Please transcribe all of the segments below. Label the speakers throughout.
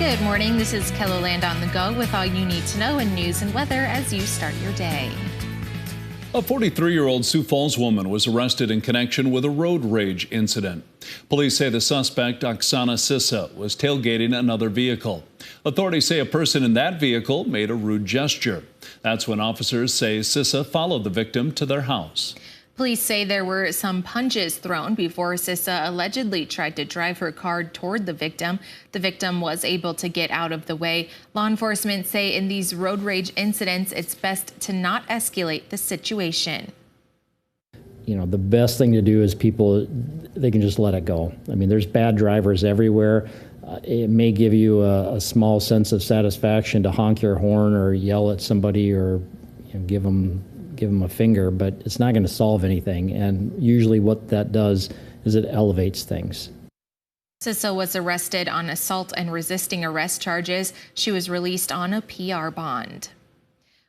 Speaker 1: Good morning. This is Kelloland on the go with all you need to know in news and weather as you start your day.
Speaker 2: A 43-year-old Sioux Falls woman was arrested in connection with a road rage incident. Police say the suspect, Oksana Sissa, was tailgating another vehicle. Authorities say a person in that vehicle made a rude gesture. That's when officers say Sissa followed the victim to their house.
Speaker 1: Police say there were some punches thrown before Sissa allegedly tried to drive her car toward the victim. The victim was able to get out of the way. Law enforcement say in these road rage incidents, it's best to not escalate the situation.
Speaker 3: You know, the best thing to do is they can just let it go. I mean, there's bad drivers everywhere. It may give you a small sense of satisfaction to honk your horn or yell at somebody or give them a finger, but it's not going to solve anything. And usually what that does is it elevates things.
Speaker 1: Sissa was arrested on assault and resisting arrest charges. She was released on a PR bond.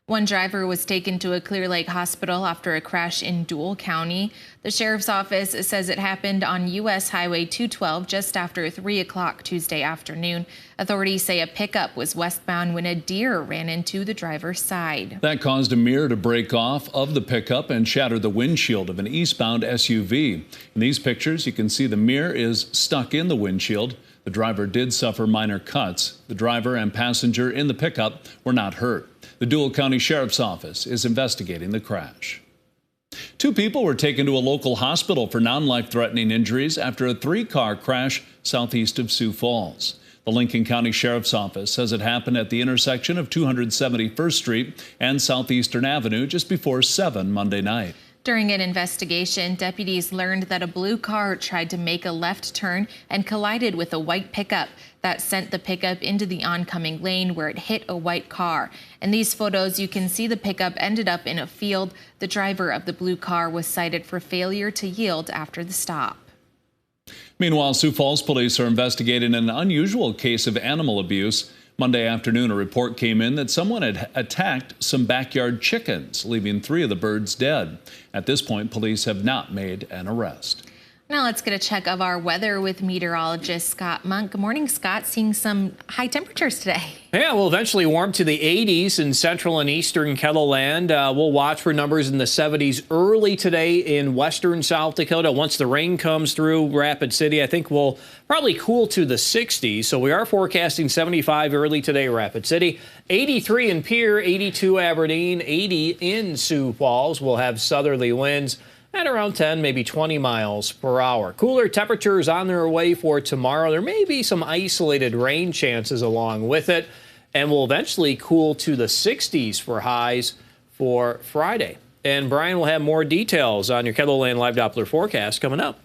Speaker 1: One driver was taken to a Clear Lake hospital after a crash in Dual County. The sheriff's office says it happened on U.S. Highway 212 just after 3 o'clock Tuesday afternoon. Authorities say a pickup was westbound when a deer ran into the driver's side.
Speaker 2: That caused a mirror to break off of the pickup and shatter the windshield of an eastbound SUV. In these pictures, you can see the mirror is stuck in the windshield. The driver did suffer minor cuts. The driver and passenger in the pickup were not hurt. The Dual County Sheriff's Office is investigating the crash. 2 people were taken to a local hospital for non-life-threatening injuries after a 3-car crash southeast of Sioux Falls. The Lincoln County Sheriff's Office says it happened at the intersection of 271st Street and Southeastern Avenue just before 7 Monday night.
Speaker 1: During an investigation, deputies learned that a blue car tried to make a left turn and collided with a white pickup. That sent the pickup into the oncoming lane where it hit a white car. In these photos, you can see the pickup ended up in a field. The driver of the blue car was cited for failure to yield after the stop.
Speaker 2: Meanwhile, Sioux Falls police are investigating an unusual case of animal abuse. Monday afternoon, a report came in that someone had attacked some backyard chickens, leaving 3 of the birds dead. At this point, police have not made an arrest.
Speaker 1: Now let's get a check of our weather with meteorologist Scott Monk. Good morning, Scott. Seeing some high temperatures today.
Speaker 4: Yeah, we'll eventually warm to the 80s in central and eastern Kettleland. We'll watch for numbers in the 70s early today in western South Dakota. Once the rain comes through Rapid City, I think we'll probably cool to the 60s. So we are forecasting 75 early today, Rapid City. 83 in Pierre, 82 Aberdeen, 80 in Sioux Falls. We'll have southerly winds at around 10, maybe 20 miles per hour. Cooler temperatures on their way for tomorrow. There may be some isolated rain chances along with it, and we'll eventually cool to the 60s for highs for Friday. And Brian will have more details on your Kettleland Live Doppler forecast coming up.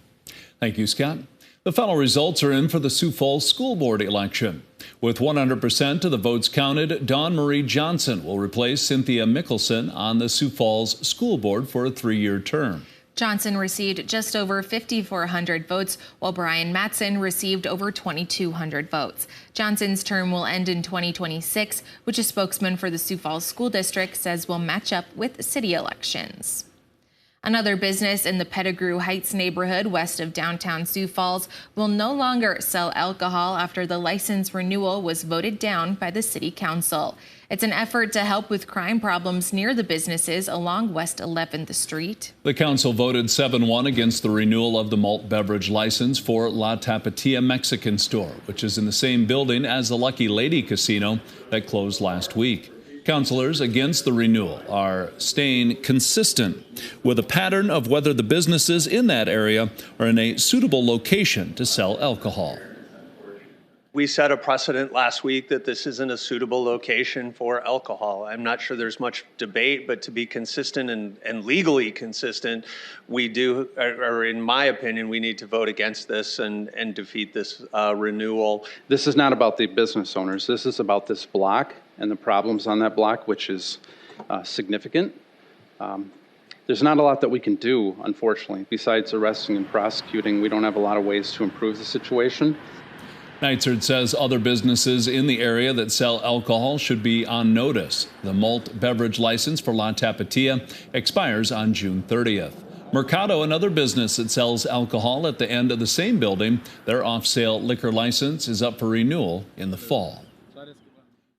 Speaker 2: Thank you, Scott. The final results are in for the Sioux Falls School Board election. With 100% of the votes counted, Dawn Marie Johnson will replace Cynthia Mickelson on the Sioux Falls School Board for a 3-year term.
Speaker 1: Johnson received just over 5,400 votes, while Brian Matson received over 2,200 votes. Johnson's term will end in 2026, which a spokesman for the Sioux Falls School District says will match up with city elections. Another business in the Pettigrew Heights neighborhood west of downtown Sioux Falls will no longer sell alcohol after the license renewal was voted down by the city council. It's an effort to help with crime problems near the businesses along West 11th Street.
Speaker 2: The council voted 7-1 against the renewal of the malt beverage license for La Tapatia Mexican store, which is in the same building as the Lucky Lady Casino that closed last week. Councilors against the renewal are staying consistent with a pattern of whether the businesses in that area are in a suitable location to sell alcohol.
Speaker 5: We set a precedent last week that this isn't a suitable location for alcohol. I'm not sure there's much debate, but to be consistent and legally consistent, we do, or in my opinion, we need to vote against this and defeat this renewal.
Speaker 6: This is not about the business owners. This is about this block and the problems on that block, which is significant. There's not a lot that we can do, unfortunately, besides arresting and prosecuting. We don't have a lot of ways to improve the situation.
Speaker 2: Knightsard says other businesses in the area that sell alcohol should be on notice. The malt beverage license for La Tapatia expires on June 30th. Mercado, another business that sells alcohol at the end of the same building, their off-sale liquor license is up for renewal in the fall.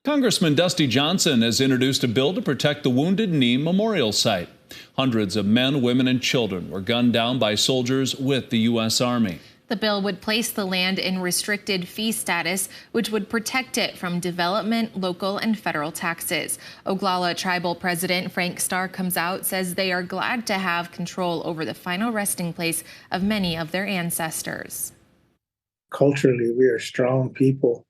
Speaker 2: Congressman Dusty Johnson has introduced a bill to protect the Wounded Knee Memorial Site. Hundreds of men, women, and children were gunned down by soldiers with the U.S. Army.
Speaker 1: The bill would place the land in restricted fee status, which would protect it from development, local, and federal taxes. Oglala Tribal President Frank Starr comes out, says they are glad to have control over the final resting place of many of their ancestors.
Speaker 7: Culturally, we are strong people.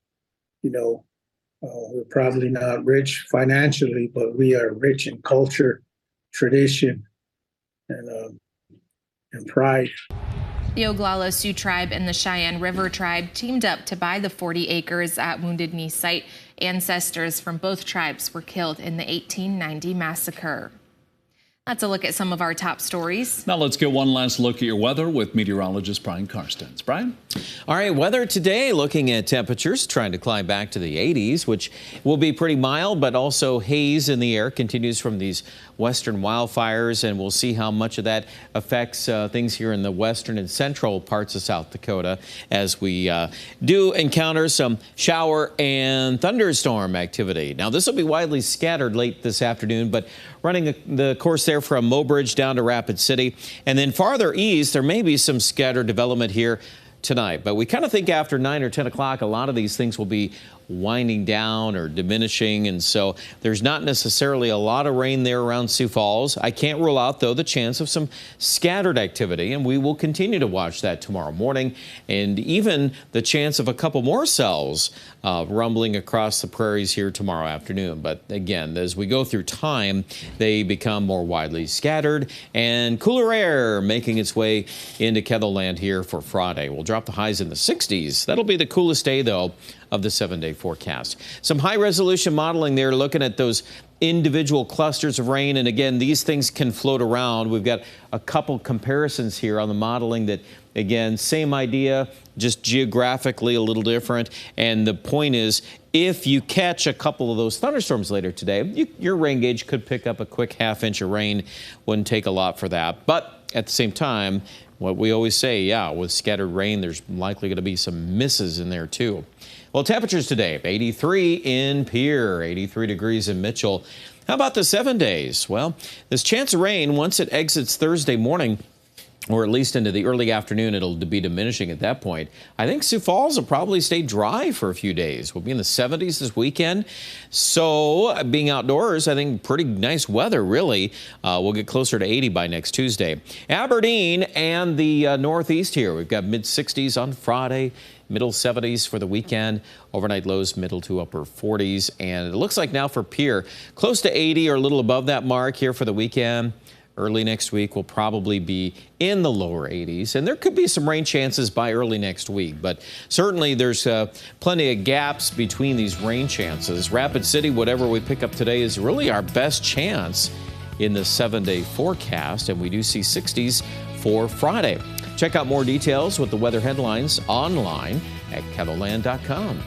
Speaker 7: We're probably not rich financially, but we are rich in culture, tradition, and pride.
Speaker 1: The Oglala Sioux Tribe and the Cheyenne River Tribe teamed up to buy the 40 acres at Wounded Knee site. Ancestors from both tribes were killed in the 1890 massacre. That's a look at some of our top stories.
Speaker 2: Now let's get one last look at your weather with meteorologist Brian Karstens. Brian?
Speaker 8: All right, weather today, looking at temperatures, trying to climb back to the 80s, which will be pretty mild, but also haze in the air continues from these western wildfires, and we'll see how much of that affects things here in the western and central parts of South Dakota as we do encounter some shower and thunderstorm activity. Now, this will be widely scattered late this afternoon, but running the course there from Mobridge down to Rapid City. And then farther east, there may be some scattered development here tonight. But we kind of think after 9 or 10 o'clock, a lot of these things will be winding down or diminishing, and so there's not necessarily a lot of rain there around Sioux Falls. I can't rule out, though, the chance of some scattered activity, and we will continue to watch that tomorrow morning, and even the chance of a couple more cells rumbling across the prairies here tomorrow afternoon. But again, as we go through time, they become more widely scattered, and cooler air making its way into Kettleland here for Friday. We'll drop the highs in the 60s. That'll be the coolest day, though, of the 7-day forecast. Some high-resolution modeling there, looking at those individual clusters of rain. And again, these things can float around. We've got a couple comparisons here on the modeling that, again, same idea, just geographically a little different. And the point is, if you catch a couple of those thunderstorms later today, your rain gauge could pick up a quick half-inch of rain. Wouldn't take a lot for that. But at the same time, what we always say, yeah, with scattered rain, there's likely going to be some misses in there, too. Well, temperatures today, 83 in Pierre, 83 degrees in Mitchell. How about the 7 days? Well, this chance of rain, once it exits Thursday morning, or at least into the early afternoon, it'll be diminishing at that point. I think Sioux Falls will probably stay dry for a few days. We'll be in the 70s this weekend. So being outdoors, I think pretty nice weather, really. We'll get closer to 80 by next Tuesday. Aberdeen and the Northeast here. We've got mid-60s on Friday, middle 70s for the weekend. Overnight lows middle to upper 40s. And it looks like now for Pierre, close to 80 or a little above that mark here for the weekend. Early next week will probably be in the lower 80s, and there could be some rain chances by early next week, but certainly there's plenty of gaps between these rain chances. Rapid City, whatever we pick up today, is really our best chance in the 7-day forecast, and we do see 60s for Friday. Check out more details with the weather headlines online at kettleland.com.